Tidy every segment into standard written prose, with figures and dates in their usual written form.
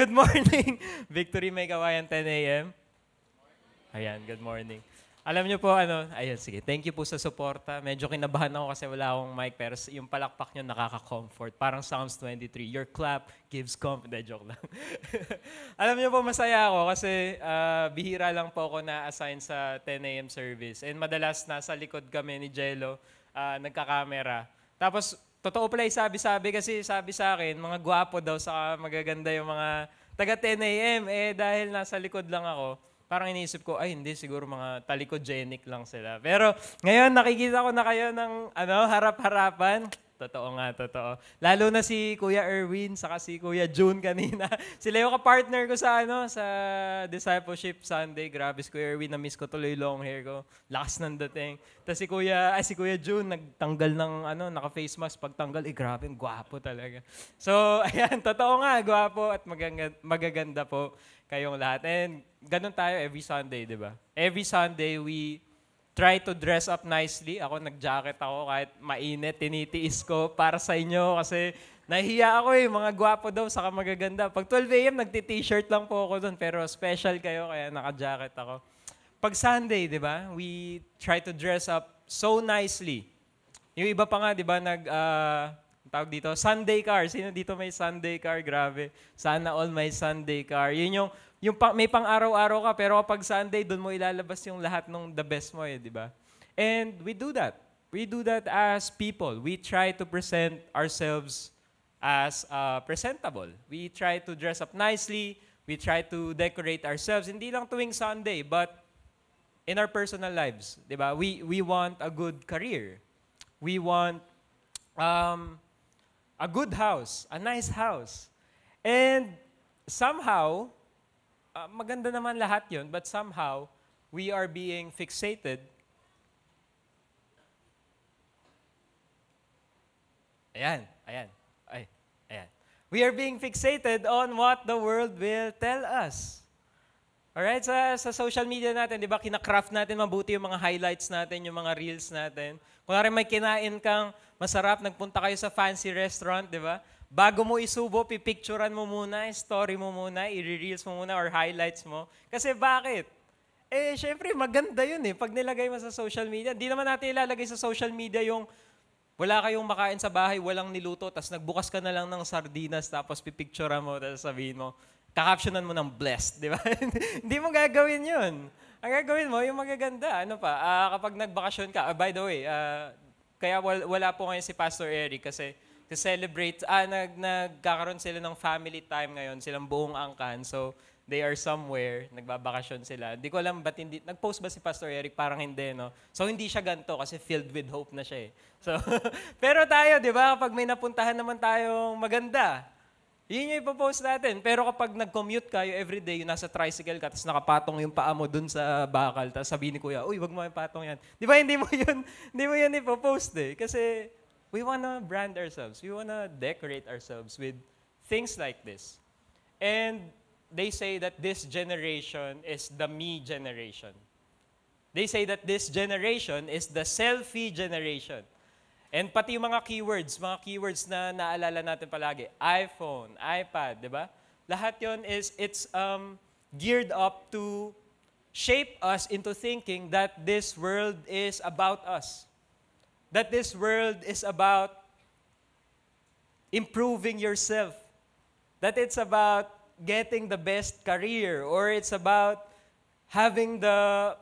Good morning! Victory May Kawayan, 10 a.m. Ayan, good morning. Alam niyo po, ayun, sige, thank you po sa suporta. Medyo kinabahan ako kasi wala akong mic, pero yung palakpak niyo nakaka-comfort. Parang Psalms 23, your clap gives comfort. Joke lang. Alam niyo po, masaya ako kasi bihira lang po ako na-assign sa 10 a.m. service. And madalas nasa likod kami ni Jello, nagka-camera. Tapos, totoo pala yung sabi-sabi kasi sabi sa akin, mga gwapo daw sa magaganda yung mga taga 10 a.m. Dahil nasa likod lang ako, parang iniisip ko, ay hindi, siguro mga talikogenic lang sila. Pero ngayon nakikita ko na kayo ng harap-harapan. Totoo nga, totoo. Lalo na si Kuya Erwin, saka si Kuya June kanina. Sila yung ka-partner ko sa sa Discipleship Sunday. Grabe si Kuya Erwin, na-miss ko tuloy long hair ko. Lakas ng dating. Tapos si Kuya June, nagtanggal ng naka-face mask. Pagtanggal, grabe, gwapo talaga. So, ayan, totoo nga, gwapo at magaganda po kayong lahat. And ganun tayo every Sunday, di ba? Every Sunday, we try to dress up nicely. Ako, nag-jacket ako kahit mainit, tinitiis ko para sa inyo kasi nahihiya ako mga gwapo daw, saka magaganda. Pag 12 a.m., nagti-t-shirt lang po ako doon, pero special kayo, kaya naka-jacket ako. Pag Sunday, di ba, we try to dress up so nicely. Yung iba pa nga, di ba, tawag dito, Sunday car. Sino dito may Sunday car? Grabe. Sana all may Sunday car. Yun may pang-araw-araw ka, pero kapag Sunday, doon mo ilalabas yung lahat ng the best mo, di ba? And we do that. We do that as people. We try to present ourselves as presentable. We try to dress up nicely. We try to decorate ourselves. Hindi lang tuwing Sunday, but in our personal lives, di ba? We want a good career. We want a good house, a nice house. And somehow, maganda naman lahat yun, but somehow, we are being fixated. Ayan. We are being fixated on what the world will tell us. Alright, sa social media natin, di ba, kinakraft natin mabuti yung mga highlights natin, yung mga reels natin. Kunwari may kinain kang masarap, nagpunta kayo sa fancy restaurant, di ba? Bago mo isubo, pipicturean mo muna, story mo muna, i-reels mo muna, or highlights mo. Kasi bakit? Syempre, maganda yun Pag nilagay mo sa social media, di naman natin ilalagay sa social media yung wala kayong makain sa bahay, walang niluto, tapos nagbukas ka na lang ng sardinas, tapos pipicturean mo, tapos sabihin mo, kakaptionan mo ng blessed, di ba? Hindi mo gagawin yun. Ang gagawin mo, yung magaganda. Kapag nagbakasyon ka, by the way, kaya wala po ngayon si Pastor Eric kasi to celebrate, nagkakaroon sila ng family time ngayon, silang buong angkan. So, they are somewhere, nagbabakasyon sila. Hindi ko alam ba't hindi, nag-post ba si Pastor Eric? Parang hindi, no? So, hindi siya ganito kasi filled with hope na siya So, pero tayo, di ba, kapag may napuntahan naman tayong maganda, yun yung ipopost natin. Pero kapag nag-commute kayo everyday, yung nasa tricycle ka, tapos nakapatong yung paa mo dun sa bakal, tapos sabihin ni Kuya, uy, wag mo ipatong yan. Di ba, hindi mo yun ipopost Kasi, we wanna brand ourselves. We wanna decorate ourselves with things like this. And they say that this generation is the me generation. They say that this generation is the selfie generation. And pati yung mga keywords na naalala natin palagi, iPhone, iPad, di ba? Lahat yon it's geared up to shape us into thinking that this world is about us. That this world is about improving yourself. That it's about getting the best career, or it's about having the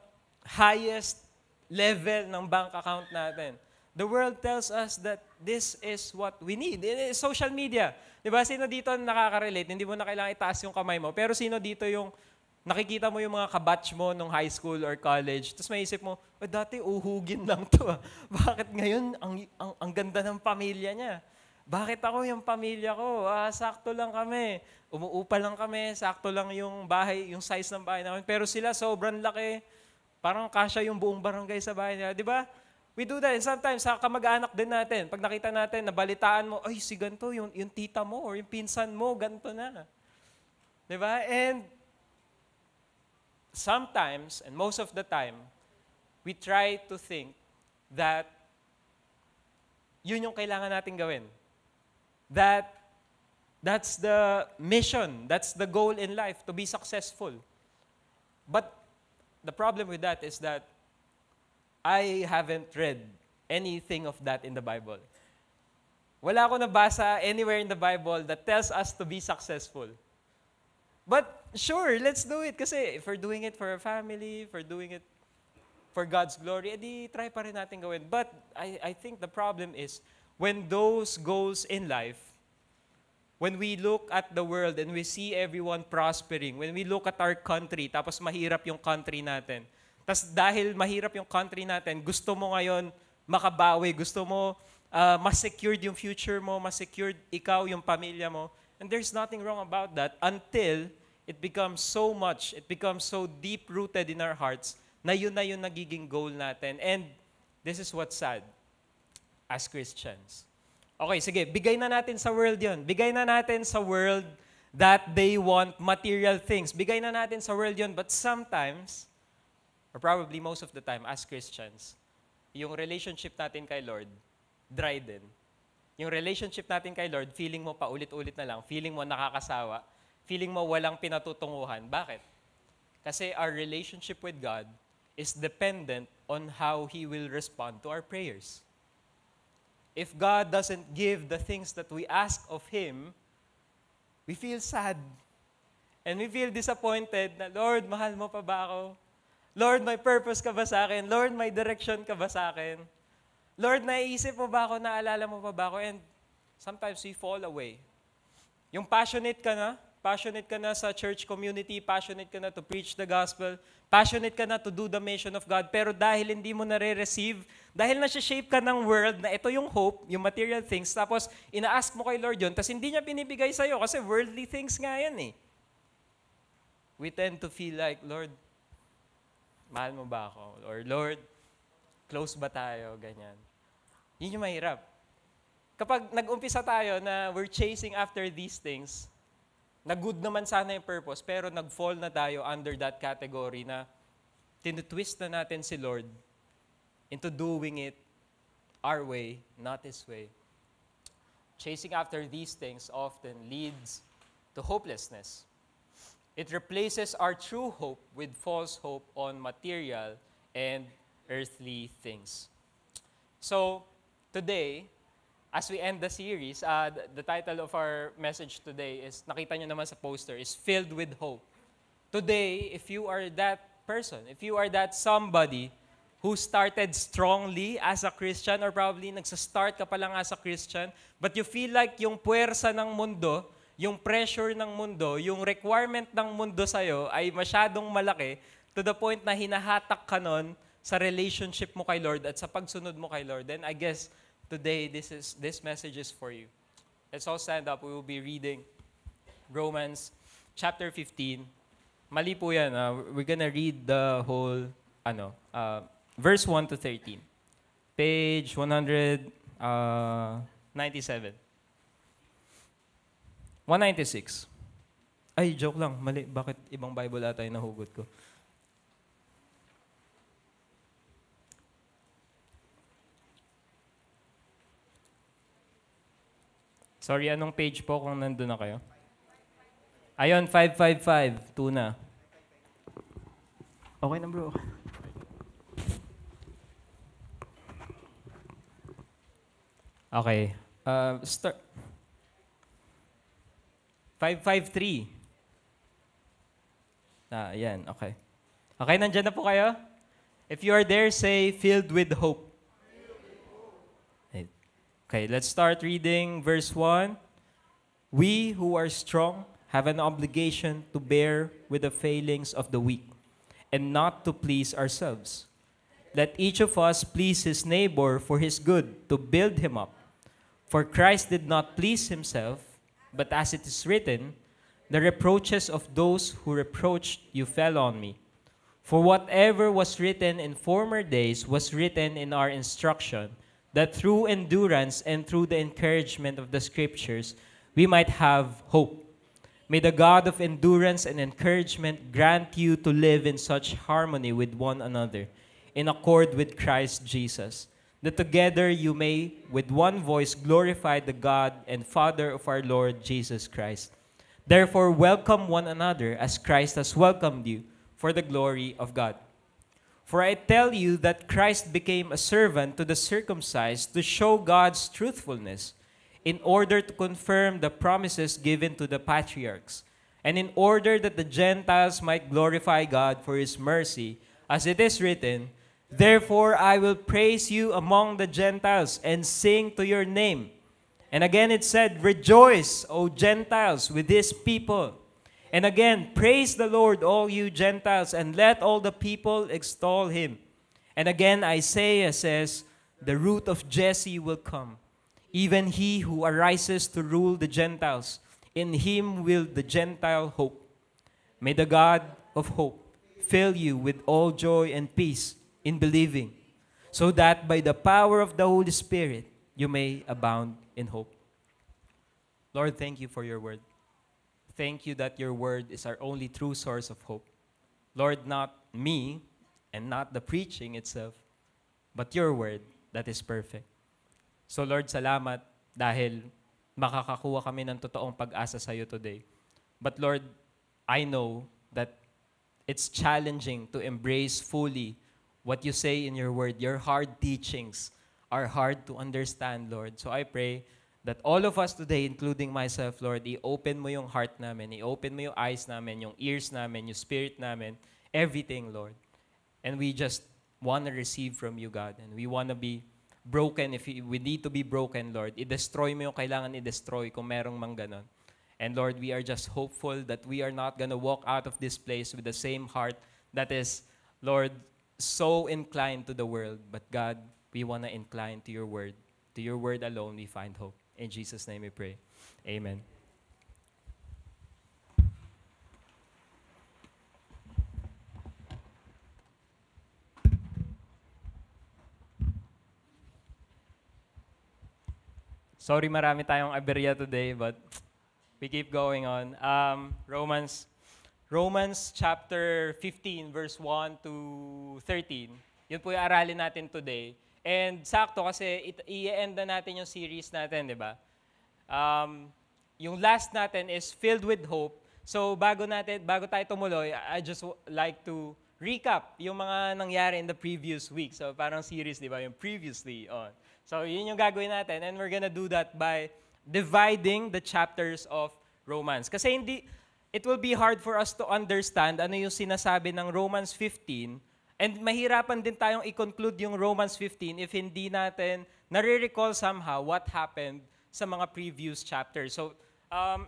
highest level ng bank account natin. The world tells us that this is what we need. Social media. Diba? Sino dito nakaka-relate? Hindi mo na kailangan itaas yung kamay mo. Pero sino dito yung nakikita mo yung mga kabatch mo nung high school or college, tapos may isip mo, dati uhugin lang to. Bakit ngayon ang ganda ng pamilya niya? Bakit ako yung pamilya ko? Sakto lang kami. Umuupa lang kami. Sakto lang yung bahay, yung size ng bahay namin. Pero sila sobrang laki. Parang kasya yung buong barangay sa bahay nila. Di ba? We do that. And sometimes, sa kamag-anak din natin, pag nakita natin, nabalitaan mo, ay, si ganito, yung tita mo or yung pinsan mo, ganito na. Di ba? And sometimes, and most of the time, we try to think that yun yung kailangan natin gawin. That That's the mission. That's the goal in life, to be successful. But the problem with that is that I haven't read anything of that in the Bible. Wala ako nabasa anywhere in the Bible that tells us to be successful. But sure, let's do it. Kasi if we're doing it for our family, if we're doing it for God's glory, edi try pa rin natin gawin. But I think the problem is, when those goals in life, when we look at the world and we see everyone prospering, when we look at our country, tapos mahirap yung country natin, tapos dahil mahirap yung country natin, gusto mo ngayon makabawi, gusto mo mas secured yung future mo, mas secured ikaw, yung pamilya mo. And there's nothing wrong about that until it becomes so much, it becomes so deep-rooted in our hearts na yun nagiging goal natin. And this is what's sad as Christians. Okay, sige, bigay na natin sa world yun. Bigay na natin sa world that they want material things. Bigay na natin sa world yun. But sometimes, or probably most of the time as Christians, yung relationship natin kay Lord, dry din. Yung relationship natin kay Lord, feeling mo paulit-ulit na lang, feeling mo nakakasawa, feeling mo walang pinatutunguhan. Bakit? Kasi our relationship with God is dependent on how He will respond to our prayers. If God doesn't give the things that we ask of Him, we feel sad. And we feel disappointed na, Lord, mahal mo pa ba ako? Lord, may purpose ka ba sa akin? Lord, may direction ka ba sa akin? Lord, naiisip mo ba ako? Naalala mo pa ba ako? And sometimes we fall away. Yung passionate ka na sa church community, passionate ka na to preach the gospel, passionate ka na to do the mission of God, pero dahil hindi mo nare-receive, dahil nasa-shape ka ng world na ito yung hope, yung material things, tapos ina-ask mo kay Lord yun, tapos hindi niya binibigay sa'yo kasi worldly things nga yan eh. We tend to feel like, Lord, mahal mo ba ako? Or Lord, close ba tayo? Ganyan. Yun yung mahirap. Kapag nag-umpisa tayo na we're chasing after these things, na good naman sana yung purpose, pero nag-fall na tayo under that category na tinutwist na natin si Lord into doing it our way, not His way. Chasing after these things often leads to hopelessness. It replaces our true hope with false hope on material and earthly things. So, today, as we end the series, the title of our message today is, nakita nyo naman sa poster, is Filled with Hope. Today, if you are that person, if you are that somebody who started strongly as a Christian, or probably nagsa-start ka pa lang as a Christian, but you feel like yung puwersa ng mundo, yung pressure ng mundo, yung requirement ng mundo sa'yo ay masyadong malaki to the point na hinahatak ka nun sa relationship mo kay Lord at sa pagsunod mo kay Lord. Then I guess today, this message is for you. Let's all stand up. We will be reading Romans chapter 15. Mali po yan. We're gonna read the whole, verse 1 to 13. Page 197. 196. Ay, joke lang. Mali. Bakit ibang Bible ata yung nahugot ko? Sorry, anong page po kung nandun na kayo? Ayun, 555. 2 na. Okay na bro. Okay. Start. 553. Yan. Okay. Okay, nandyan na po kayo? If you are there, say, filled with hope. Okay, let's start reading verse 1. We who are strong have an obligation to bear with the failings of the weak and not to please ourselves. Let each of us please his neighbor for his good, to build him up. For Christ did not please himself, but as it is written, the reproaches of those who reproached you fell on me. For whatever was written in former days was written in our instruction, that through endurance and through the encouragement of the Scriptures, we might have hope. May the God of endurance and encouragement grant you to live in such harmony with one another, in accord with Christ Jesus, that together you may with one voice glorify the God and Father of our Lord Jesus Christ. Therefore, welcome one another as Christ has welcomed you for the glory of God. For I tell you that Christ became a servant to the circumcised to show God's truthfulness, in order to confirm the promises given to the patriarchs, and in order that the Gentiles might glorify God for his mercy, as it is written, therefore I will praise you among the Gentiles and sing to your name. And again it said, rejoice, O Gentiles, with his people. And again, praise the Lord, all you Gentiles, and let all the people extol him. And again, Isaiah says, the root of Jesse will come, even he who arises to rule the Gentiles. In him will the Gentile hope. May the God of hope fill you with all joy and peace in believing, so that by the power of the Holy Spirit you may abound in hope. Lord, thank you for your word. Thank you that your word is our only true source of hope. Lord, not me and not the preaching itself, but your word that is perfect. So Lord, salamat dahil makakakuha kami ng totoong pag-asa sa iyo today. But Lord, I know that it's challenging to embrace fully what you say in your word. Your hard teachings are hard to understand, Lord. So I pray that all of us today, including myself, Lord, i-open mo yung heart namin, i-open mo yung eyes namin, yung ears namin, yung spirit namin, everything, Lord. And we just want to receive from you, God. And we want to be broken. If we need to be broken, Lord, i-destroy mo yung kailangan i-destroy kung merong mang ganon. And Lord, we are just hopeful that we are not going to walk out of this place with the same heart that is, Lord, so inclined to the world. But God, we want to incline to your word. To your word alone we find hope. In Jesus' name we pray. Amen. Sorry, marami tayong aberya today, but we keep going on. Romans chapter 15, verse 1 to 13. Yun po yung aralin natin today. And sakto kasi i-end na natin yung series natin, di ba? Yung last natin is filled with hope. So bago tayo tumuloy, I just like to recap yung mga nangyari in the previous week. So parang series, di ba? Yung previously on. So yun yung gagawin natin. And we're gonna do that by dividing the chapters of Romans. Kasi it will be hard for us to understand ano yung sinasabi ng Romans 15. And mahirapan din tayong i-conclude yung Romans 15 if hindi natin nare-recall somehow what happened sa mga previous chapters. So,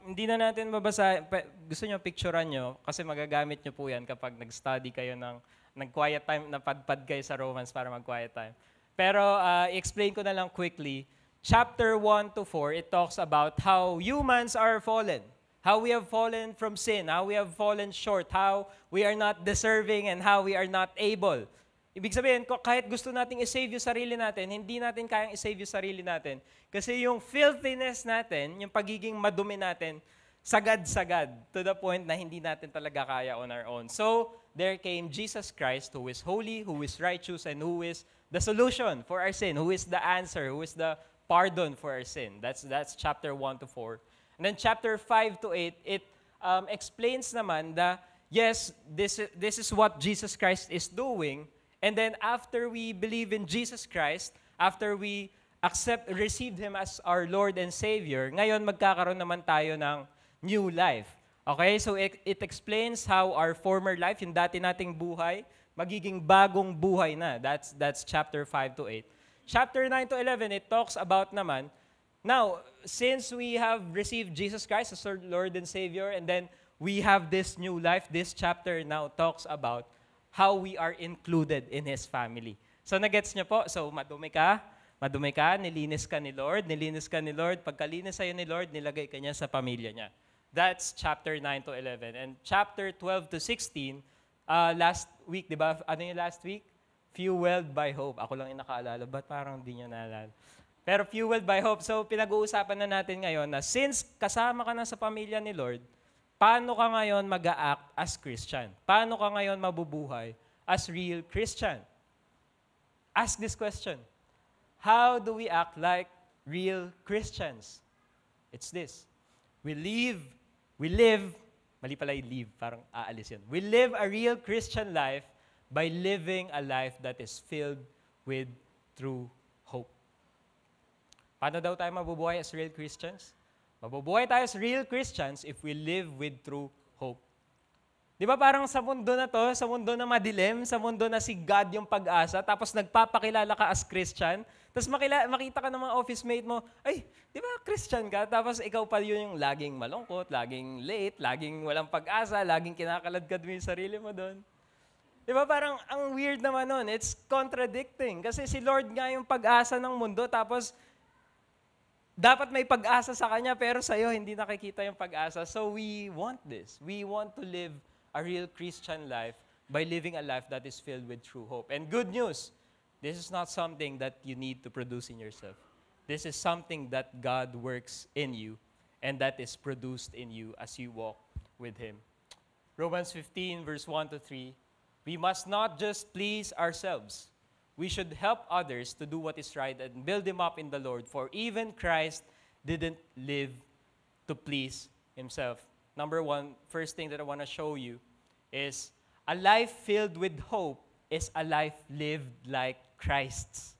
hindi na natin mabasa. Gusto nyo picturean nyo kasi magagamit nyo po yan kapag nag-study kayo nag-quiet time, napadpad kayo sa Romans para mag-quiet time. Pero i-explain ko na lang quickly. Chapter 1 to 4, it talks about how humans are fallen. How we have fallen from sin, how we have fallen short, how we are not deserving, and how we are not able. Ibig sabihin, kahit gusto nating i-save yung sarili natin, hindi natin kayang i-save yung sarili natin. Kasi yung filthiness natin, yung pagiging madumi natin, sagad-sagad to the point na hindi natin talaga kaya on our own. So, there came Jesus Christ who is holy, who is righteous, and who is the solution for our sin, who is the answer, who is the pardon for our sin. That's chapter 1 to 4. And then chapter 5 to 8, it explains naman that, yes, this is what Jesus Christ is doing. And then after we believe in Jesus Christ, after we received Him as our Lord and Savior, ngayon magkakaroon naman tayo ng new life. Okay? So it explains how our former life, yung dati nating buhay, magiging bagong buhay na. That's chapter 5 to 8. Chapter 9 to 11, it talks about naman, now, since we have received Jesus Christ as our Lord and Savior, and then we have this new life, this chapter now talks about how we are included in His family. So, nagets niyo po? So, madumi ka, nilinis ka ni Lord, pagkalinis sa'yo ni Lord, nilagay ka niya sa pamilya niya. That's chapter 9 to 11. And chapter 12 to 16, last week, di ba? Ano yung last week? Fueled by hope. Ako lang yung nakaalala, but parang di niya naalala. Pero fueled by hope. So, pinag-uusapan na natin ngayon na since kasama ka na sa pamilya ni Lord, paano ka ngayon mag-a-act as Christian? Paano ka ngayon mabubuhay as real Christian? Ask this question. How do we act like real Christians? It's this. We live, mali pala yung live, parang aalis yun. We live a real Christian life by living a life that is filled with true hope. Paano daw tayo mabubuhay as real Christians? Mabubuhay tayo as real Christians if we live with true hope. Di ba parang sa mundo na to, sa mundo na madilim, sa mundo na si God yung pag-asa, tapos nagpapakilala ka as Christian, tapos makita ka ng mga office mate mo, ay, di ba Christian ka? Tapos ikaw pa yun yung laging malungkot, laging late, laging walang pag-asa, laging kinakaladkad mo yung sarili mo doon. Di ba parang ang weird naman nun? It's contradicting. Kasi si Lord nga yung pag-asa ng mundo, tapos dapat may pag-asa sa Kanya, pero sa'yo hindi nakikita yung pag-asa. So we want this. We want to live a real Christian life by living a life that is filled with true hope. And good news, this is not something that you need to produce in yourself. This is something that God works in you and that is produced in you as you walk with Him. Romans 15, verse 1 to 3, we must not just please ourselves. We should help others to do what is right and build them up in the Lord, for even Christ didn't live to please Himself. Number one, first thing that I want to show you is a life filled with hope is a life lived like Christ's.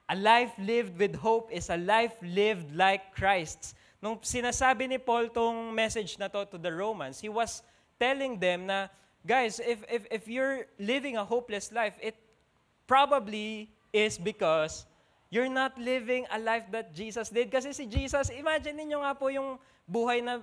A life lived with hope is a life lived like Christ's. Nung sinasabi ni Paul tong message na to the Romans, he was telling them na, guys, if you're living a hopeless life, it probably is because you're not living a life that Jesus did. Kasi si Jesus, imagine niyo nga po yung buhay na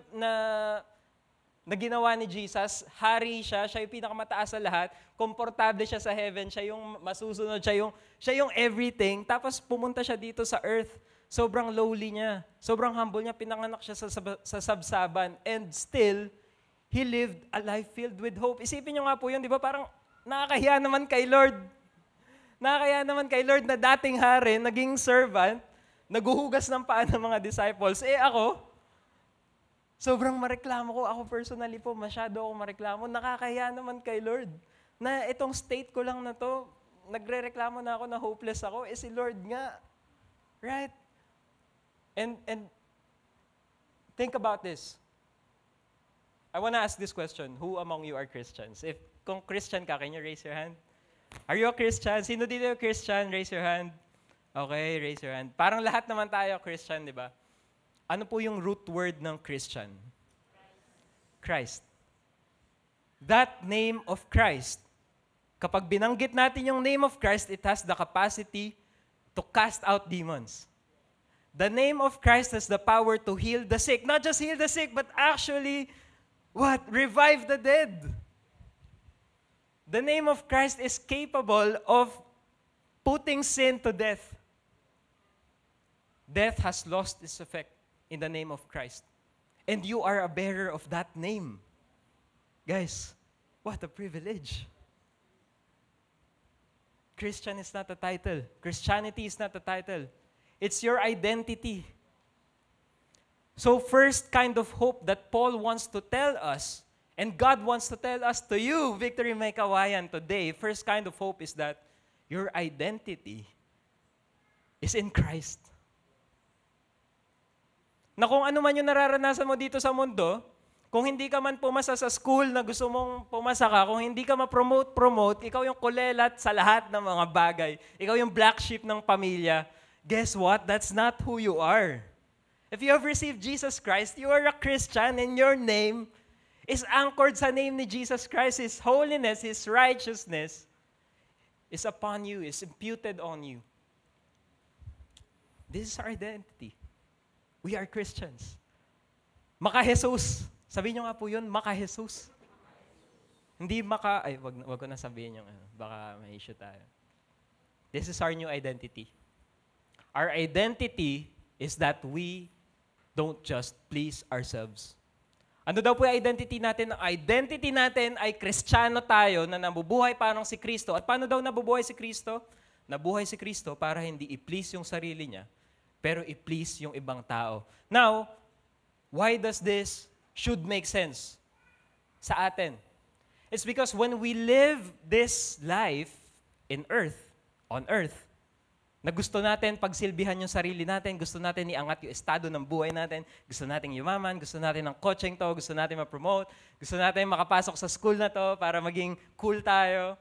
ginawa ni Jesus. Hari siya yung pinakamataas sa lahat, komportable siya sa heaven, siya yung masusunod, siya yung everything. Tapos pumunta siya dito sa earth. Sobrang lowly niya. Sobrang humble niya. Pinanganak siya sa sabsaban. And still, He lived a life filled with hope. Isipin niyo nga po yun, di ba? Parang nakakahiya naman kay Lord. Nakakahiya naman kay Lord na dating hari, naging servant, naguhugas ng paa ng mga disciples. Ako, sobrang mareklamo ko. Ako personally po, masyado ako mareklamo. Nakakahiya naman kay Lord na itong state ko lang na to, nagre-reklamo na ako na hopeless ako. Si Lord nga. Right? And think about this. I want to ask this question. Who among you are Christians? Kung Christian ka, can you raise your hand? Are you a Christian? Sino dito yung Christian? Raise your hand. Okay, raise your hand. Parang lahat naman tayo Christian, di ba? Ano po yung root word ng Christian? Christ. That name of Christ, kapag binanggit natin yung name of Christ, it has the capacity to cast out demons. The name of Christ has the power to heal the sick. Not just heal the sick, but actually, what? Revive the dead. The name of Christ is capable of putting sin to death. Death has lost its effect in the name of Christ. And you are a bearer of that name. Guys, what a privilege. Christian is not a title. Christianity is not a title. It's your identity. So first kind of hope that Paul wants to tell us, and God wants to tell us to you, Victory May Kawayan, today, first kind of hope is that your identity is in Christ. Na kung ano man yung nararanasan mo dito sa mundo, kung hindi ka man pumasa sa school na gusto mong pumasa ka, kung hindi ka ma-promote, ikaw yung kulelat sa lahat ng mga bagay. Ikaw yung black sheep ng pamilya. Guess what? That's not who you are. If you have received Jesus Christ, you are a Christian and your name is anchored sa name ni Jesus Christ. His holiness, His righteousness is upon you, is imputed on you. This is our identity. We are Christians. Maka-Jesus. Sabihin nyo nga po yun, maka-Jesus. Hindi wag ko na sabihin yung baka may issue tayo. This is our new identity. Our identity is that we don't just please ourselves. Ano daw po yung identity natin? Ang identity natin ay Kristiyano tayo na nabubuhay parang si Kristo. At paano daw nabubuhay si Kristo? Nabuhay si Kristo para hindi i-please yung sarili niya, pero i-please yung ibang tao. Now, why does this should make sense sa atin? It's because when we live this life on earth, Na gusto natin pagsilbihan yung sarili natin, gusto natin iangat yung estado ng buhay natin, gusto natin yumaman, gusto natin ng coaching to, gusto natin ma-promote, gusto natin makapasok sa school na to para maging cool tayo.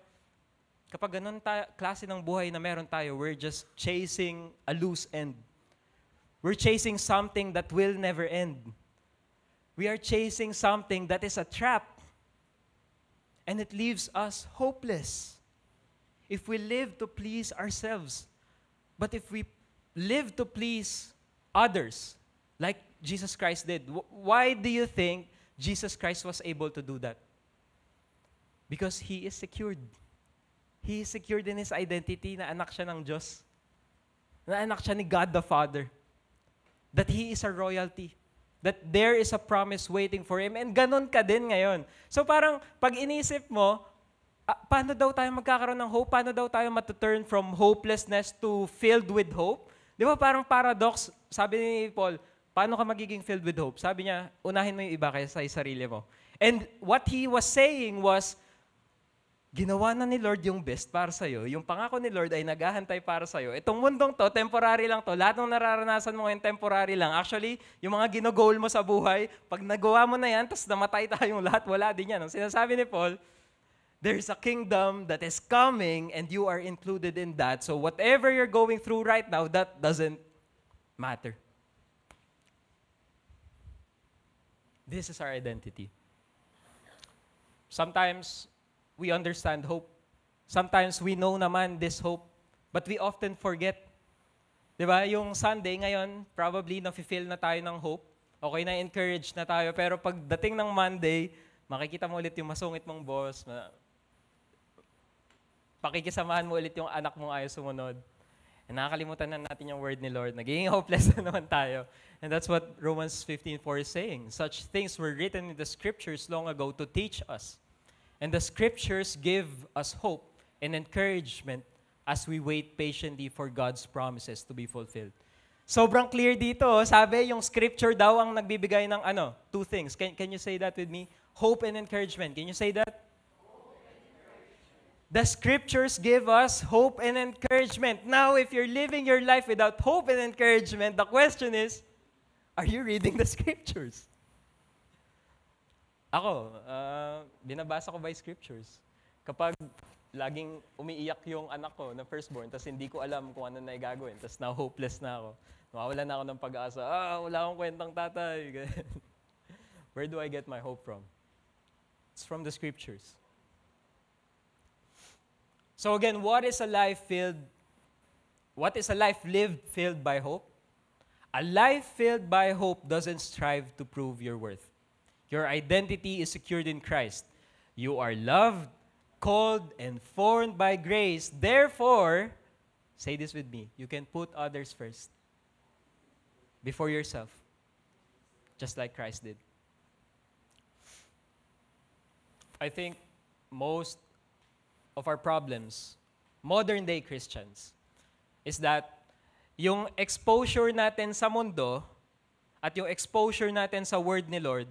Kapag ganun klase ng buhay na meron tayo, we're just chasing a loose end. We're chasing something that will never end. We are chasing something that is a trap. And it leaves us hopeless. If we live to please ourselves, but if we live to please others, like Jesus Christ did, why do you think Jesus Christ was able to do that? Because He is secured. He is secured in His identity na anak siya ng Diyos. Na anak siya ni God the Father. That He is a royalty. That there is a promise waiting for Him. And ganun ka din ngayon. So parang pag inisip mo, paano daw tayo magkakaroon ng hope? Paano daw tayo matuturn from hopelessness to filled with hope? Di ba parang paradox? Sabi ni Paul, paano ka magiging filled with hope? Sabi niya, unahin mo yung iba kaysa sa sarili mo. And what he was saying was, ginawa na ni Lord yung best para sa'yo. Yung pangako ni Lord ay naghahantay para sa'yo. Itong mundong to, temporary lang to. Lahat ng nararanasan mo ngayon, temporary lang. Actually, yung mga ginogol mo sa buhay, pag nagawa mo na yan, tapos namatay tayong lahat, wala din yan. Ang sinasabi ni Paul, there's a kingdom that is coming and you are included in that. So whatever you're going through right now, that doesn't matter. This is our identity. Sometimes we understand hope. Sometimes we know naman this hope, but we often forget. Diba? Yung Sunday ngayon, probably na-feel na tayo ng hope. Okay, na-encourage na tayo. Pero pagdating ng Monday, makikita mo ulit yung masungit mong boss, pakikisamahan mo ulit yung anak mong ayaw sumunod. And nakakalimutan na natin yung word ni Lord. Nagiging hopeless na naman tayo. And that's what Romans 15:4 is saying. Such things were written in the scriptures long ago to teach us. And the scriptures give us hope and encouragement as we wait patiently for God's promises to be fulfilled. Sobrang clear dito. Sabi, yung scripture daw ang nagbibigay ng two things. Can you say that with me? Hope and encouragement. Can you say that? The scriptures give us hope and encouragement. Now, if you're living your life without hope and encouragement, the question is, are you reading the scriptures? Ako, binabasa ko by scriptures. Kapag laging umiiyak yung anak ko na firstborn, tapos hindi ko alam kung ano na gagawin, tapos now hopeless na ako, nawawala na ako ng pag-asa, wala akong kwentang tatay. Where do I get my hope from? It's from the scriptures. So again, what is a life lived filled by hope? A life filled by hope doesn't strive to prove your worth. Your identity is secured in Christ. You are loved, called, and formed by grace. Therefore, say this with me, you can put others first before yourself, just like Christ did. I think most of our problems, modern day Christians, is that yung exposure natin sa mundo at yung exposure natin sa word ni Lord,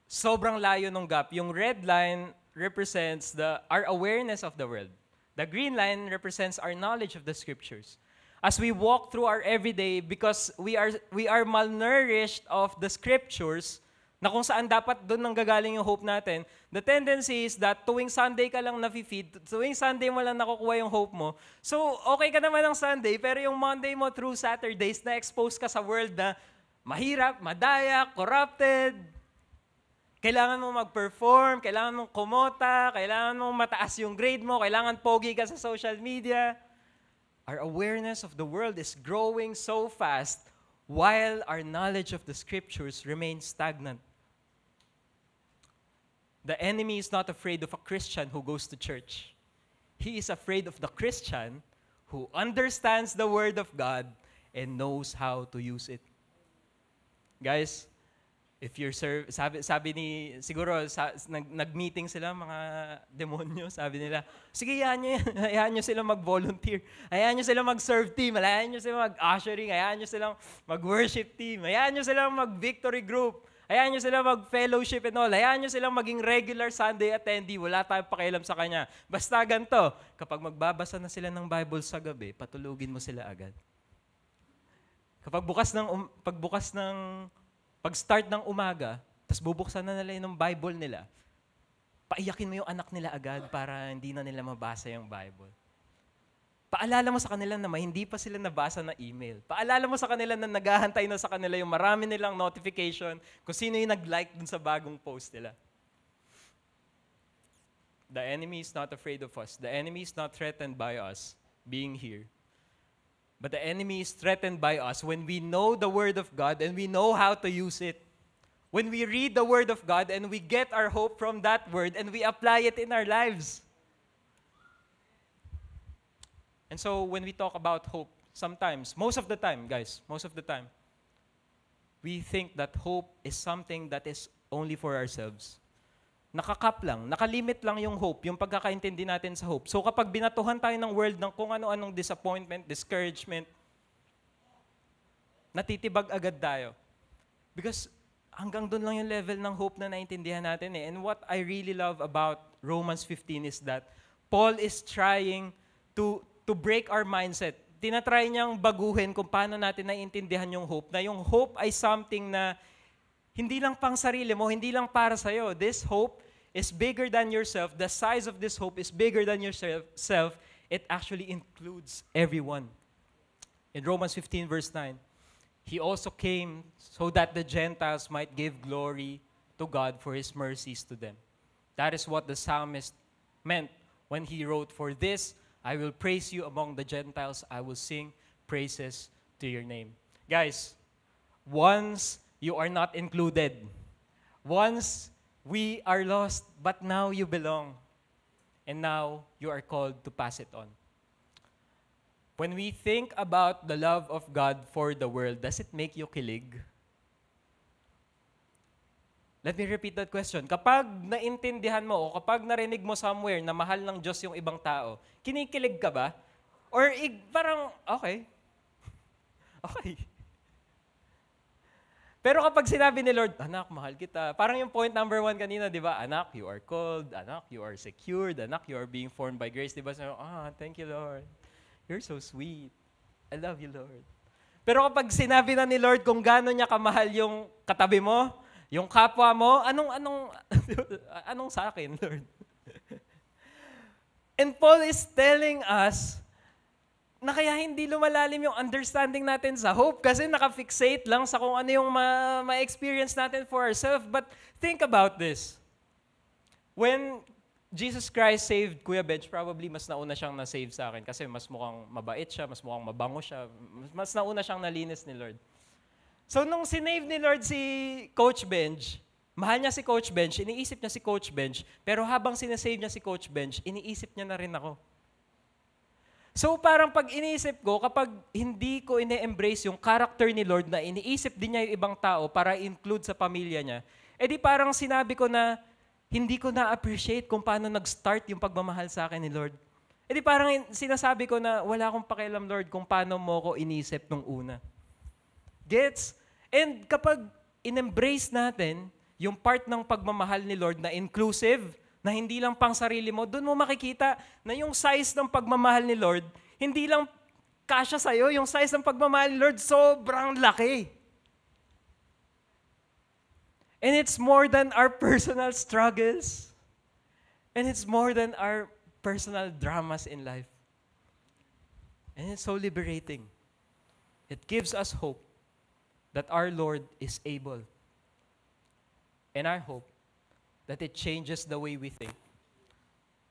sobrang layo ng gap. Yung red line represents our awareness of the world. The green line represents our knowledge of the scriptures. As we walk through our everyday, because we are malnourished of the scriptures, na kung saan dapat doon nang gagaling yung hope natin, the tendency is that tuwing Sunday ka lang na-feed, tuwing Sunday mo lang nakukuha yung hope mo. So, okay ka naman ng Sunday, pero yung Monday mo through Saturdays, na-expose ka sa world na mahirap, madaya, corrupted. Kailangan mo mag-perform, kailangan mong kumota, kailangan mong mataas yung grade mo, kailangan pogi ka sa social media. Our awareness of the world is growing so fast while our knowledge of the scriptures remains stagnant. The enemy is not afraid of a Christian who goes to church. He is afraid of the Christian who understands the Word of God and knows how to use it. Guys, if you're sabi ni, siguro nag-meeting sila, mga demonyo, sabi nila, sige, hayaan nyo sila mag-volunteer, hayaan nyo sila mag-serve team, hayaan nyo sila mag-ushering, hayaan nyo silang mag-worship team, hayaan nyo silang mag-victory group, Hayaan nyo sila mag-fellowship and all. Hayaan nyo silang maging regular Sunday attendee. Wala tayong pakialam sa kanya. Basta ganito, kapag magbabasa na sila ng Bible sa gabi, patulugin mo sila agad. Kapag pag-start ng umaga, tapos bubuksan na nila yung Bible nila, paiyakin mo yung anak nila agad para hindi na nila mabasa yung Bible. Paalala mo sa kanila na hindi pa sila nabasa na email. Paalala mo sa kanila na naghahantay na sa kanila yung marami nilang notification kung sino yung nag-like dun sa bagong post nila. The enemy is not afraid of us. The enemy is not threatened by us being here. But the enemy is threatened by us when we know the Word of God and we know how to use it. When we read the Word of God and we get our hope from that Word and we apply it in our lives. And so when we talk about hope, sometimes, most of the time, we think that hope is something that is only for ourselves. Nakakap lang, nakalimit lang yung hope, yung pagkakaintindi natin sa hope. So kapag binatuhan tayo ng world ng kung ano-anong disappointment, discouragement, natitibag agad tayo. Because hanggang doon lang yung level ng hope na naintindihan natin eh. And what I really love about Romans 15 is that Paul is trying to break our mindset. Tinatry niyang baguhin kung paano natin naiintindihan yung hope. Na yung hope ay something na hindi lang pang sarili mo, hindi lang para sa'yo. This hope is bigger than yourself. The size of this hope is bigger than yourself. It actually includes everyone. In Romans 15 verse 9, He also came so that the Gentiles might give glory to God for His mercies to them. That is what the psalmist meant when he wrote, "For this I will praise you among the Gentiles. I will sing praises to your name." Guys, once you are not included, once we are lost, but now you belong. And now you are called to pass it on. When we think about the love of God for the world, does it make you kilig? Let me repeat that question. Kapag naintindihan mo o kapag narinig mo somewhere na mahal ng Diyos yung ibang tao, kinikilig ka ba? Or parang, okay. Okay. Pero kapag sinabi ni Lord, anak, mahal kita. Parang yung point number 1 kanina, di ba? Anak, you are called. Anak, you are secured. Anak, you are being formed by grace. Di ba? Thank you, Lord. You're so sweet. I love you, Lord. Pero kapag sinabi na ni Lord kung gaano niya kamahal yung katabi mo, yung kapwa mo, anong sa akin, Lord? And Paul is telling us na kaya hindi lumalalim yung understanding natin sa hope kasi nakafixate lang sa kung ano yung ma-experience natin for ourselves. But think about this. When Jesus Christ saved Kuya Benj, probably mas nauna siyang na-save sa akin kasi mas mukhang mabait siya, mas mukhang mabango siya, mas nauna siyang nalinis ni Lord. So nung sinave ni Lord si Coach Benj, mahal niya si Coach Benj, iniisip niya si Coach Benj, pero habang sinasave niya si Coach Benj, iniisip niya na rin ako. So parang pag iniisip ko, kapag hindi ko ine-embrace yung character ni Lord na iniisip din niya yung ibang tao para include sa pamilya niya, edi parang sinabi ko na hindi ko na-appreciate kung paano nag-start yung pagmamahal sa akin ni Lord. Edi parang sinasabi ko na wala akong pakialam, Lord, kung paano mo ko inisip nung una. Gets? And kapag in-embrace natin yung part ng pagmamahal ni Lord na inclusive, na hindi lang pang sarili mo, doon mo makikita na yung size ng pagmamahal ni Lord, hindi lang kasya sa'yo, yung size ng pagmamahal ni Lord, sobrang laki. And it's more than our personal struggles. And it's more than our personal dramas in life. And it's so liberating. It gives us hope that our Lord is able. And I hope that it changes the way we think.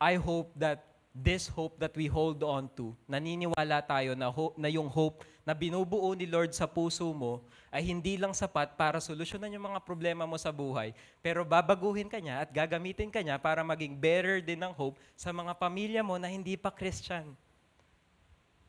I hope that this hope that we hold on to, naniniwala tayo na yung hope na binubuo ni Lord sa puso mo ay hindi lang sapat para solusyonan yung mga problema mo sa buhay, pero babaguhin ka niya at gagamitin ka niya para maging bearer din ng hope sa mga pamilya mo na hindi pa Christian.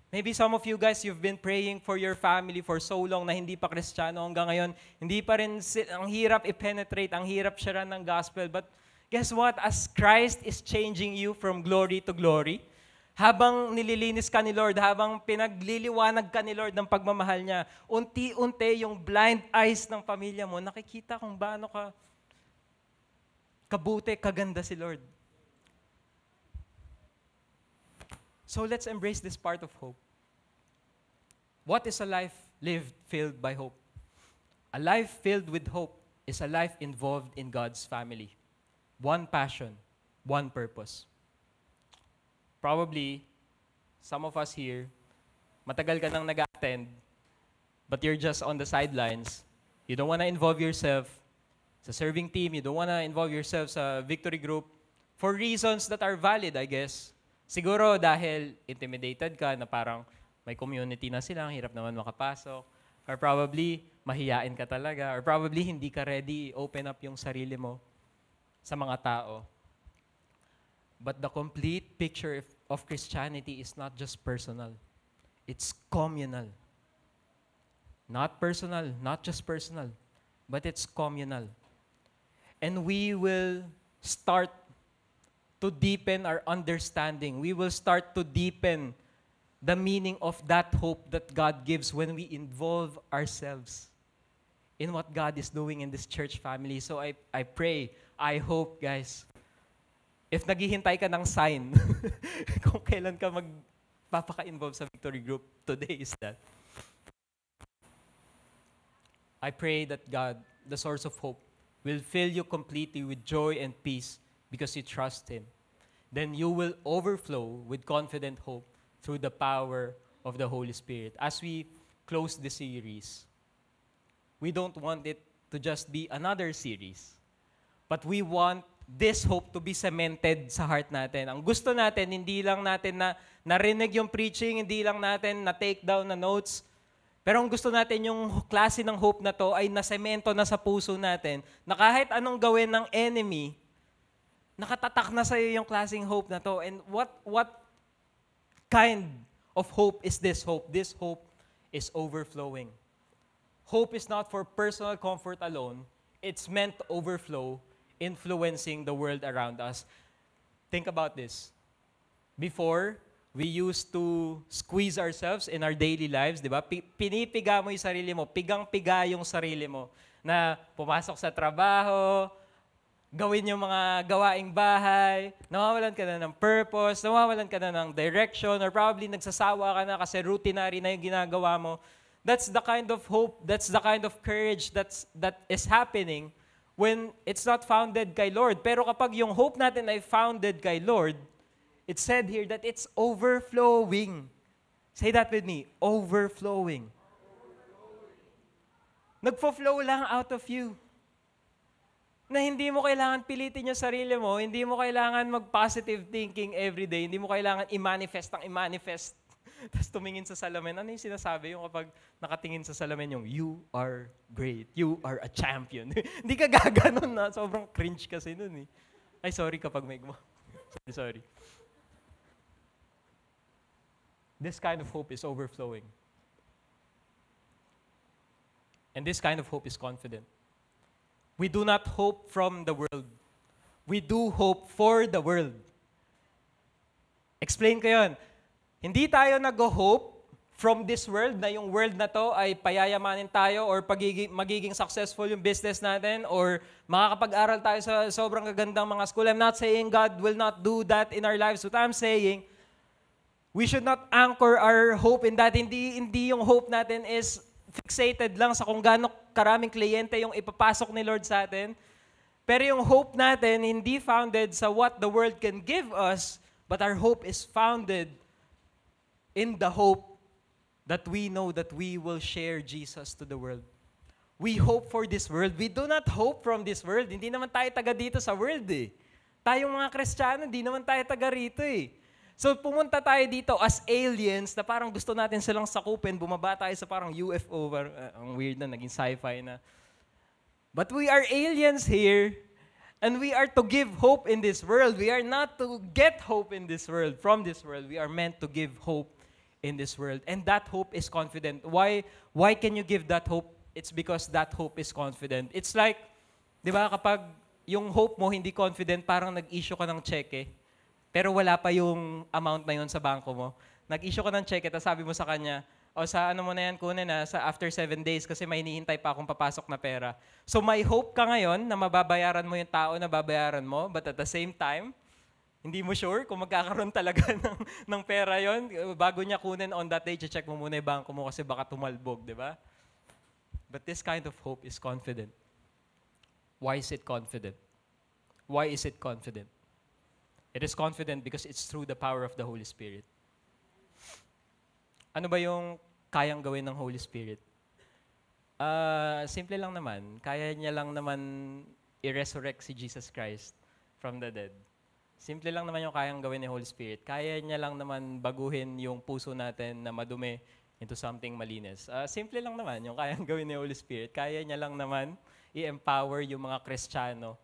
Maybe some of you guys, you've been praying for your family for so long na hindi pa Kristiyano hanggang ngayon. Hindi pa rin, ang hirap i-penetrate, ang hirap sharean ng gospel. But guess what? As Christ is changing you from glory to glory, Habang nililinis ka ni Lord, habang pinagliliwanag ka ni Lord ng pagmamahal niya, unti-unti yung blind eyes ng pamilya mo, nakikita kung gaano ka kabuti, kaganda si Lord. So let's embrace this part of hope. What is a life lived filled by hope? A life filled with hope is a life involved in God's family. One passion, one purpose. Probably, some of us here, matagal ka nang nag-attend, but you're just on the sidelines. You don't want to involve yourself sa serving team. You don't want to involve yourself sa victory group for reasons that are valid, I guess. Siguro dahil intimidated ka na parang may community na sila, ang hirap naman makapasok. Or probably, mahiyain ka talaga. Or probably, hindi ka ready open up yung sarili mo sa mga tao. But the complete picture of Christianity is not just personal. It's communal. Not personal, not just personal, but it's communal. And we will start to deepen our understanding. We will start to deepen the meaning of that hope that God gives when we involve ourselves in what God is doing in this church family. So I pray, I hope, guys, if naghihintay ka ng sign kung kailan ka magpapaka-involve sa victory group, today is that. I pray that God, the source of hope, will fill you completely with joy and peace because you trust Him. Then you will overflow with confident hope through the power of the Holy Spirit. As we close the series, we don't want it to just be another series, but we want this hope to be cemented sa heart natin. Ang gusto natin, hindi lang natin na narinig yung preaching, hindi lang natin na take down na notes, pero ang gusto natin yung klase ng hope na to ay nasemento na sa puso natin, na kahit anong gawin ng enemy, nakatatak na sa'yo yung klaseng hope na to. And what kind of hope is this hope? This hope is overflowing. Hope is not for personal comfort alone. It's meant to overflow, influencing the world around us. Think about this. Before, we used to squeeze ourselves in our daily lives, di ba? Pinipiga mo yung sarili mo, pigang-piga yung sarili mo, na pumasok sa trabaho, gawin yung mga gawaing bahay, nawawalan ka na ng purpose, nawawalan ka na ng direction, or probably nagsasawa ka na kasi routinary na yung ginagawa mo. That's the kind of hope, that's the kind of courage that is happening when it's not founded kay Lord. Pero kapag yung hope natin ay founded kay Lord, it's said here that it's overflowing. Say that with me, overflowing. Nagfo-flow lang out of you. Na hindi mo kailangan pilitin yung sarili mo, hindi mo kailangan mag-positive thinking every day, hindi mo kailangan i-manifest ang i-manifest. Tapos tumingin sa salamin. Ano yung sinasabi yung kapag nakatingin sa salamin yung, you are great, you are a champion. Hindi ka gaganon na. Sobrang cringe kasi nun eh. Ay, sorry kapag may sorry. This kind of hope is overflowing. And this kind of hope is confident. We do not hope from the world. We do hope for the world. Explain ko yun. Hindi tayo nag-hope from this world, na yung world na to ay payayamanin tayo or magiging successful yung business natin or makakapag-aral tayo sa sobrang gagandang mga school. I'm not saying God will not do that in our lives. What I'm saying, we should not anchor our hope in that. Hindi yung hope natin is fixated lang sa kung gaano karaming kliyente yung ipapasok ni Lord sa atin. Pero yung hope natin, hindi founded sa what the world can give us, but our hope is founded in the hope that we know that we will share Jesus to the world. We hope for this world. We do not hope from this world. Hindi naman tayo taga dito sa world eh. Tayong mga Kristiyano, hindi naman tayo taga rito eh. So pumunta tayo dito as aliens na parang gusto natin silang sakupin, bumaba tayo sa parang UFO, ang weird na, naging sci-fi na. But we are aliens here, and we are to give hope in this world. We are not to get hope in this world, from this world. We are meant to give hope in this world. And that hope is confident. Why can you give that hope? It's because that hope is confident. It's like, di ba, kapag yung hope mo hindi confident, parang nag-issue ka ng cheque, pero wala pa yung amount na yun sa bangko mo. Nag-issue ka ng check, tapos sabi mo sa kanya, o sa ano mo na yan kunin na, sa after 7 days kasi may hinihintay pa akong papasok na pera. So may hope ka ngayon na mababayaran mo yung tao na babayaran mo, but at the same time, hindi mo sure kung magkakaroon talaga ng pera yon. Bago niya kunin on that day, check mo muna yung bangko mo kasi baka tumalbog, di ba? But this kind of hope is confident. Why is it confident? Why is it confident? It is confident because it's through the power of the Holy Spirit. Ano ba yung kayang gawin ng Holy Spirit? Simple lang naman. Kaya niya lang naman i-resurrect si Jesus Christ from the dead. Simple lang naman yung kayang gawin ni Holy Spirit. Kaya niya lang naman baguhin yung puso natin na madumi into something malinis. Simple lang naman yung kayang gawin ni Holy Spirit. Kaya niya lang naman i-empower yung mga Kristiyano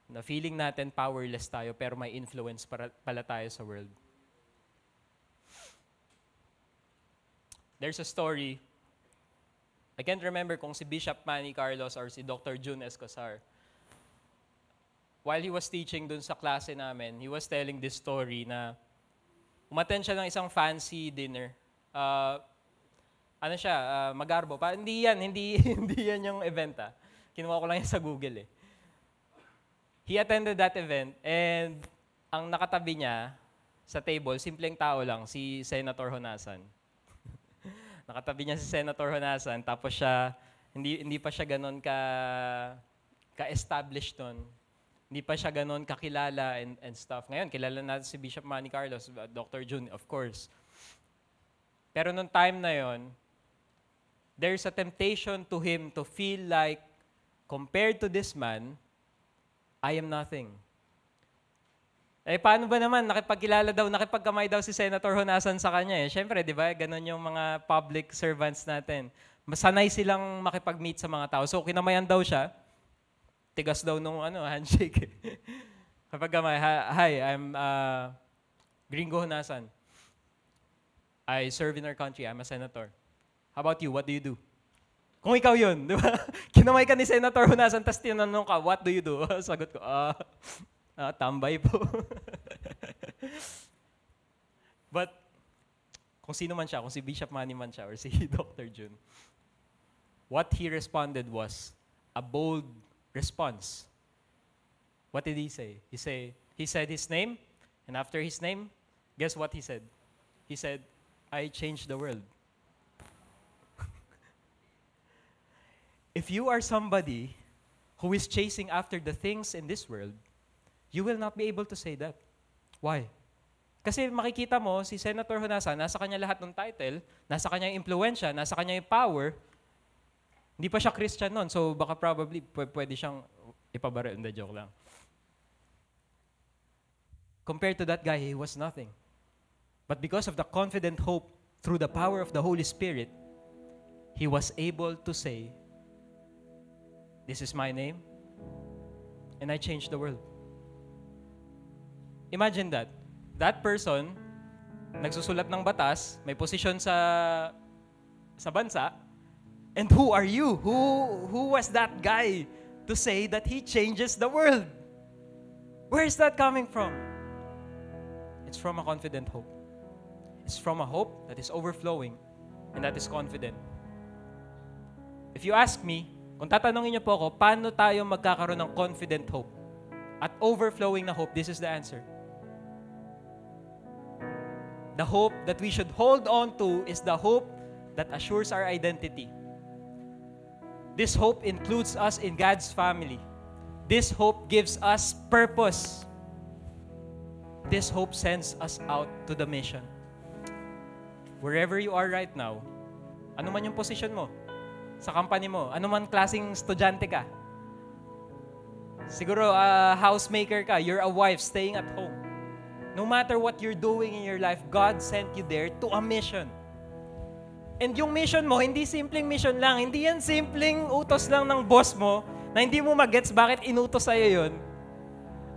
na feeling natin powerless tayo pero may influence pala tayo sa world. There's a story, I can't remember kung si Bishop Manny Carlos or si Dr. June Escosar. While he was teaching dun sa klase namin, he was telling this story na umattend siya ng isang fancy dinner. Magarbo. Hindi yan yung event. Kinuha ko lang yan sa Google. He attended that event and ang nakatabi niya sa table, simpleng tao lang, si Senator Honasan. Nakatabi niya si Senator Honasan, tapos siya, hindi pa siya ganon ka-established nun. Hindi pa siya ganon kakilala and stuff. Ngayon, kilala natin si Bishop Manny Carlos, Dr. June, of course. Pero nung time na yon, there's a temptation to him to feel like, compared to this man, I am nothing. Paano ba naman? Nakipagkamay daw si Senator Honasan sa kanya. Siyempre, di ba? Ganon yung mga public servants natin. Masanay silang makipag-meet sa mga tao. So, kinamayan daw siya. Tigas daw nung handshake. Kapag kamay, hi, I'm Gringo Honasan. I serve in our country. I'm a senator. How about you? What do you do? Kung ikaw yun, di ba? Kinamay ka ni Senator Honasan, tapos tinanong ka, what do you do? Sagot ko, tambay po. But, kung sino man siya, kung si Bishop Manny man siya, or si Dr. June, what he responded was a bold response. What did he say? He said his name, and after his name, guess what he said? He said, I changed the world. If you are somebody who is chasing after the things in this world, you will not be able to say that. Why? Kasi makikita mo, si Senator Honasan, nasa kanya lahat ng title, nasa kanya yung impluensya, nasa kanya yung power, hindi pa siya Christian nun, so baka probably pwede siyang ipabaril. Hindi, joke lang. Compared to that guy, he was nothing. But because of the confident hope through the power of the Holy Spirit, he was able to say, this is my name, and I changed the world. Imagine that. That person, nagsusulat ng batas, may posisyon sa bansa, and who are you? Who was that guy to say that he changes the world? Where is that coming from? It's from a confident hope. It's from a hope that is overflowing and that is confident. If you ask me, kung tatanungin niyo po ako, paano tayo magkakaroon ng confident hope at overflowing na hope, this is the answer. The hope that we should hold on to is the hope that assures our identity. This hope includes us in God's family. This hope gives us purpose. This hope sends us out to the mission. Wherever you are right now, ano man yung position mo, sa company mo, ano man klaseng estudyante ka, siguro housemaker ka, you're a wife staying at home. No matter what you're doing in your life, God sent you there to a mission. And yung mission mo, hindi simpleng mission lang. Hindi yan simpleng utos lang ng boss mo na hindi mo magets bakit inutos sa'yo yun.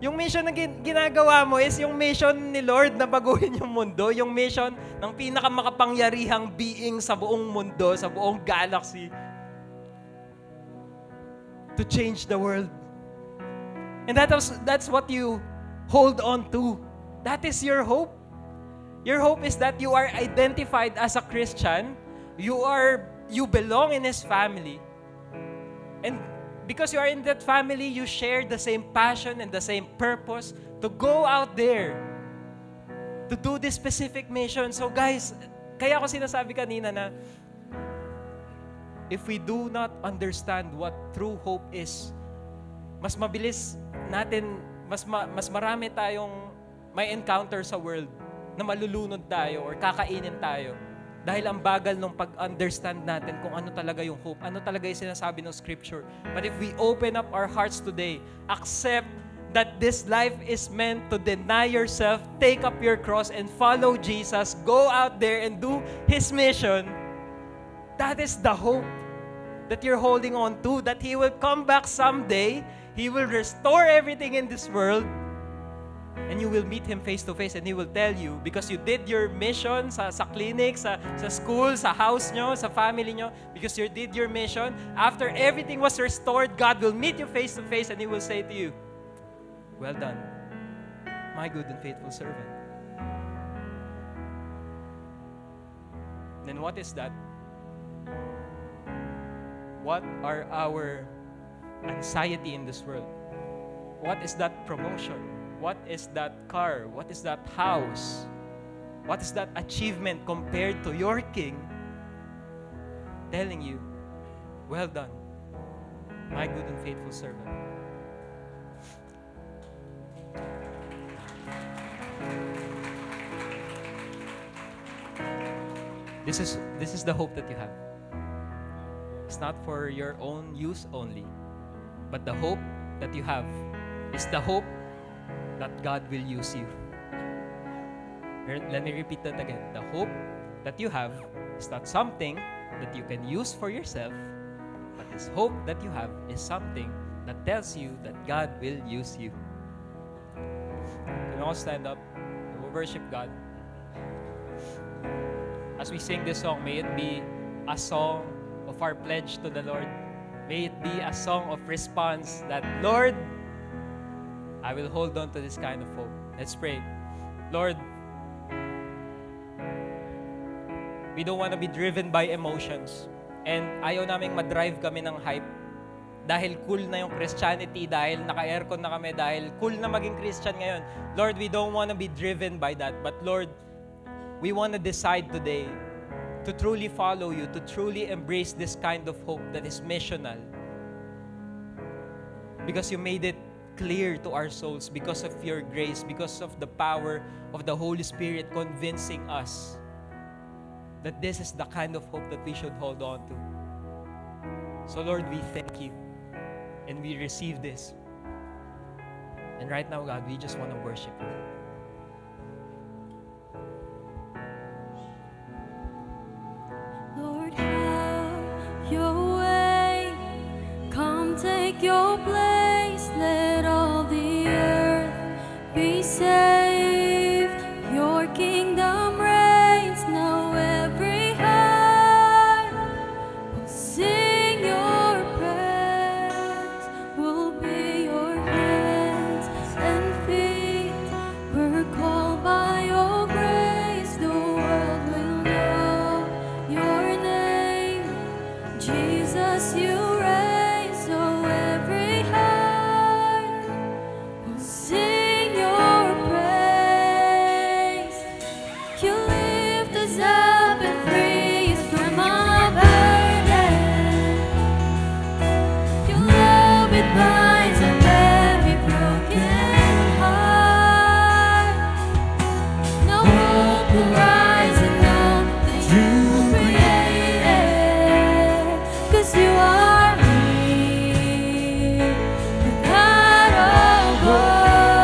Yung mission na ginagawa mo is yung mission ni Lord na baguhin yung mundo, yung mission ng pinakamakapangyarihang being sa buong mundo, sa buong galaxy, to change the world. And that's what you hold on to. That is your hope. Your hope is that you are identified as a Christian. You belong in His family. And because you are in that family, you share the same passion and the same purpose to go out there to do this specific mission. So guys, kaya ako sinasabi kanina na if we do not understand what true hope is, mas mabilis natin, mas marami tayong may encounter sa world na malulunod tayo or kakainin tayo dahil ang bagal nung pag-understand natin kung ano talaga yung hope, ano talaga yung sinasabi ng Scripture. But if we open up our hearts today, accept that this life is meant to deny yourself, take up your cross, and follow Jesus, go out there and do His mission, that is the hope that you're holding on to, that He will come back someday, He will restore everything in this world, and you will meet Him face to face and He will tell you, because you did your mission sa clinic, sa school, sa house nyo, sa family nyo, because you did your mission, after everything was restored, God will meet you face to face and He will say to you, well done, my good and faithful servant. Then what is that? What are our anxiety in this world? What is that promotion? What is that car? What is that house? What is that achievement compared to your King telling you, well done, my good and faithful servant? This is the hope that you have. It's not for your own use only, but the hope that you have is the hope that God will use you. Let me repeat that again. The hope that you have is not something that you can use for yourself, but this hope that you have is something that tells you that God will use you. Can we all stand up and we'll worship God? As we sing this song, may it be a song of our pledge to the Lord. May it be a song of response that, Lord, I will hold on to this kind of hope. Let's pray. Lord, we don't want to be driven by emotions. And ayaw naming madrive kami ng hype. Dahil cool na yung Christianity, dahil naka-aircon na kami, dahil cool na maging Christian ngayon. Lord, we don't want to be driven by that. But Lord, we want to decide today to truly follow you, to truly embrace this kind of hope that is missional. Because you made it clear to our souls, because of your grace, because of the power of the Holy Spirit convincing us that this is the kind of hope that we should hold on to. So Lord, we thank you and we receive this. And right now, God, we just want to worship you. Lord, have your way. Come take your place. Let all the earth be saved. Your kingdom reigns. Now every heart will sing your praise. Will be your hands and feet. We're called by your grace. The world will know your name. Jesus, you reign. So every heart will sing your praise. You lift us up and free us from our burden. Your love, it binds up every broken heart. No hope will rise and know that you created. 'Cause you are here, the God of hope.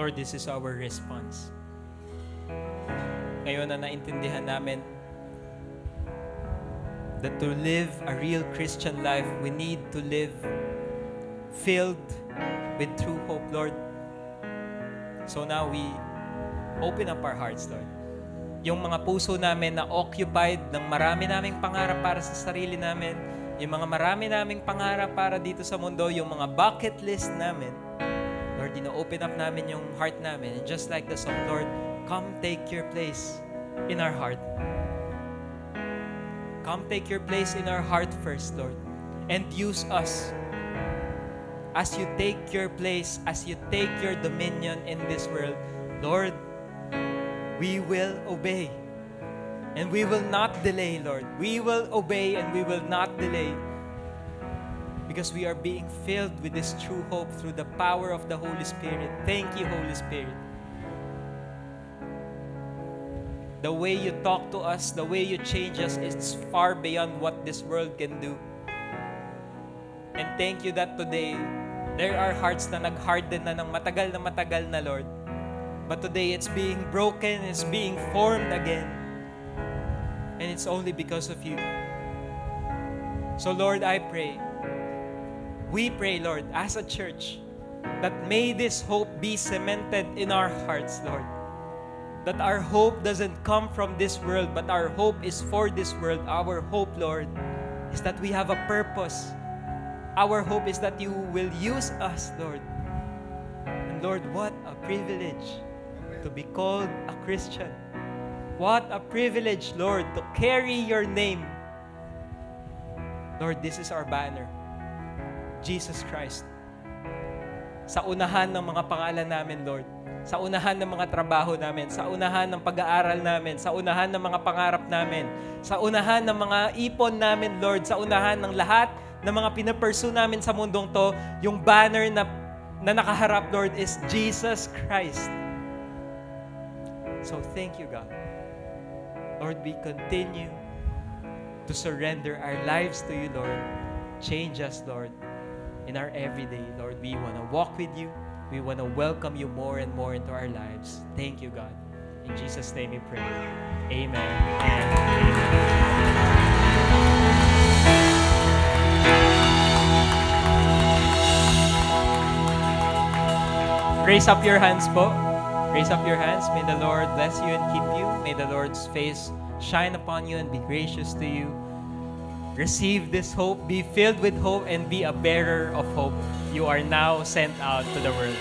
Lord, this is our response. Ngayon na naintindihan namin that to live a real Christian life, we need to live filled with true hope, Lord. So now we open up our hearts, Lord. Yung mga puso namin na occupied ng marami naming pangarap para sa sarili namin, yung mga marami naming pangarap para dito sa mundo, yung mga bucket list namin, Lord, ina-open up namin yung heart namin. And just like the song, Lord, come take your place in our heart. Come take your place in our heart first, Lord. And use us as you take your place, as you take your dominion in this world. Lord, we will obey. And we will not delay, Lord. We will obey and we will not delay. Because we are being filled with this true hope through the power of the Holy Spirit. Thank you, Holy Spirit. The way you talk to us, the way you change us, is far beyond what this world can do. And thank you that today, there are hearts na nag-harden na ng matagal na, Lord. But today, it's being broken, it's being formed again. And it's only because of you. So Lord, I pray, we pray, Lord, as a church, that may this hope be cemented in our hearts, Lord. That our hope doesn't come from this world, but our hope is for this world. Our hope, Lord, is that we have a purpose. Our hope is that you will use us, Lord. And Lord, what a privilege to be called a Christian. What a privilege, Lord, to carry your name. Lord, this is our banner. Jesus Christ. Sa unahan ng mga pangalan namin, Lord. Sa unahan ng mga trabaho namin, sa unahan ng pag-aaral namin, sa unahan ng mga pangarap namin, sa unahan ng mga ipon namin, Lord, sa unahan ng lahat ng mga pinapursue namin sa mundong to, yung banner na nakaharap, Lord, is Jesus Christ. So thank you, God. Lord, we continue to surrender our lives to you, Lord. Change us, Lord, in our everyday. Lord, we want to walk with you. We want to welcome you more and more into our lives. Thank you, God. In Jesus' name we pray. Amen. And amen. Raise up your hands po. Raise up your hands. May the Lord bless you and keep you. May the Lord's face shine upon you and be gracious to you. Receive this hope, be filled with hope, and be a bearer of hope. You are now sent out to the world.